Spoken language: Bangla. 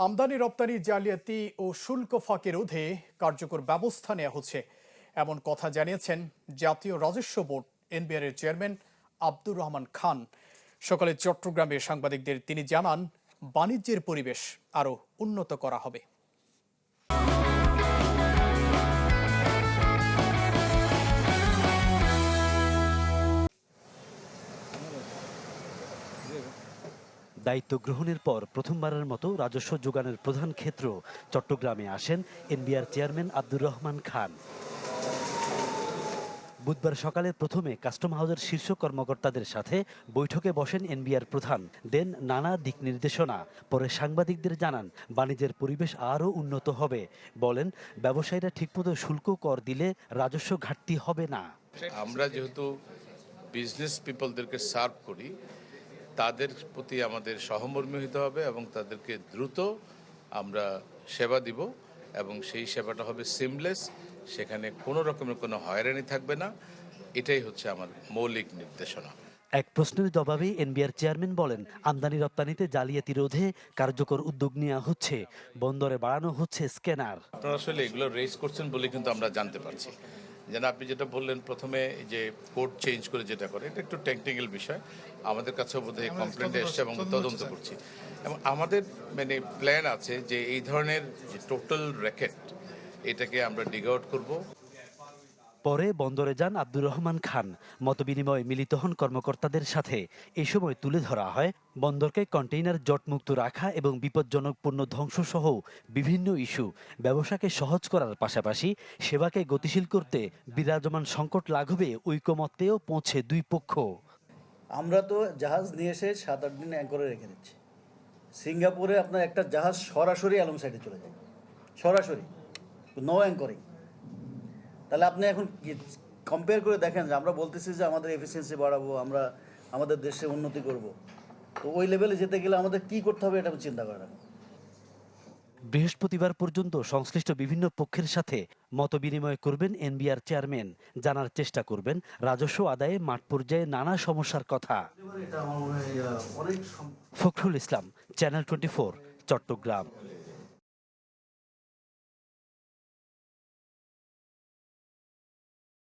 আমদানি রপ্তানি জালিয়াতি ও শুল্ক ফাঁকি রোধে কার্যকর ব্যবস্থা নেওয়া হচ্ছে এমন কথা জানিয়েছেন জাতীয় রাজস্ব বোর্ড এনবিআর এর চেয়ারম্যান আব্দুর রহমান খান। সকালে চট্টগ্রামে সাংবাদিকদের তিনি জানান, বাণিজ্যের পরিবেশ আরও উন্নত করা হবে। দায়িত্ব গ্রহণের পর প্রথমবারের মতো রাজস্ব যোগানের প্রধান ক্ষেত্র চট্টগ্রামে আসেন এনবিআর চেয়ারম্যান আব্দুর রহমান খান। বুধবার সকালে প্রথমে কাস্টম হাউসের শীর্ষ কর্মকর্তাদের সাথে বৈঠকে বসেন এনবিআর প্রধান, দেন নানা দিক নির্দেশনা। পরে সাংবাদিকদের জানান, বাণিজ্যের পরিবেশ আরও উন্নত হবে। বলেন, ব্যবসায়ীরা ঠিকমতো শুল্ক কর দিলে রাজস্ব ঘাটতি হবে না। আমরা যেহেতু বিজনেস পিপলদেরকে সার্ভ করি, তাদের প্রতি আমাদের সহমর্মী হতে হবে এবং তাদেরকে দ্রুত আমরা সেবা দিব এবং সেই সেবাটা হবে সিমলেস, সেখানে কোনো রকমের কোনো হয়রানি থাকবে না। এটাই হচ্ছে আমার মৌলিক নির্দেশনা। এক প্রশ্নের জবাবে এনবিআর চেয়ারম্যান বলেন, আমদানি রপ্তানিতে জালিয়াতি রোধে কার্যকর উদ্যোগ নেওয়া হচ্ছে, বন্দরে বাড়ানো হচ্ছে স্ক্যানার। আপনারা আসলে এগুলো রেজ করছেন বলে কিন্তু আমরা জানতে পারছি। যেন আপনি যেটা বললেন প্রথমে, যে কোড চেঞ্জ করে যেটা করে, এটা একটু টেকনিক্যাল বিষয়। আমাদের কাছেও বোধহয় কমপ্লেন্ট এসছে এবং তদন্ত করছি, এবং আমাদের প্ল্যান আছে যে এই ধরনের যে টোটাল র্যাকেট, এটাকে আমরা ডিগ আউট করবো। পরে বন্দরে যান আব্দুর রহমান খান। মতবিনিময়ে মিলিত হন কর্মকর্তাদের সাথে। এই সময় তুলে ধরা হয় বন্দরকে কন্টেইনার জটমুক্ত রাখা এবং বিপজ্জনক পণ্য ধ্বংস সহ বিভিন্ন ইস্যু। ব্যবসাকে সহজ করার পাশাপাশি সেবাকে গতিশীল করতে বিরাজমান সংকট লাঘবে ঐকমত্যেও পৌঁছে দুই পক্ষ। আমরা তো জাহাজ নিয়ে এসে 7-8 দিন অ্যাঙ্করে রেখে দিচ্ছি। সিঙ্গাপুরে আপনার একটা জাহাজ সরাসরি অ্যালং সাইডে চলে যায়, সরাসরি, নো অ্যাঙ্করিং। তাহলে আপনি এখন কম্পেয়ার করে দেখেন যে আমরা বলতেছি যে আমাদের এফিসিয়েন্সি বাড়াবো, আমরা আমাদের দেশে উন্নতি করব, তো ওই লেভেলে যেতে গেলে আমাদের কি করতে হবে এটা চিন্তা করে রাখুন। বৃহস্পতিবার পর্যন্ত সংশ্লিষ্ট বিভিন্ন পক্ষের সাথে মতবিনিময় করবেন এনবিআর চেয়ারম্যান। জানার চেষ্টা করবেন রাজস্ব আদায়ে মাঠ পর্যায়ে নানা সমস্যার কথা। ফখরুল ইসলাম, চ্যানেল 24, চট্টগ্রাম।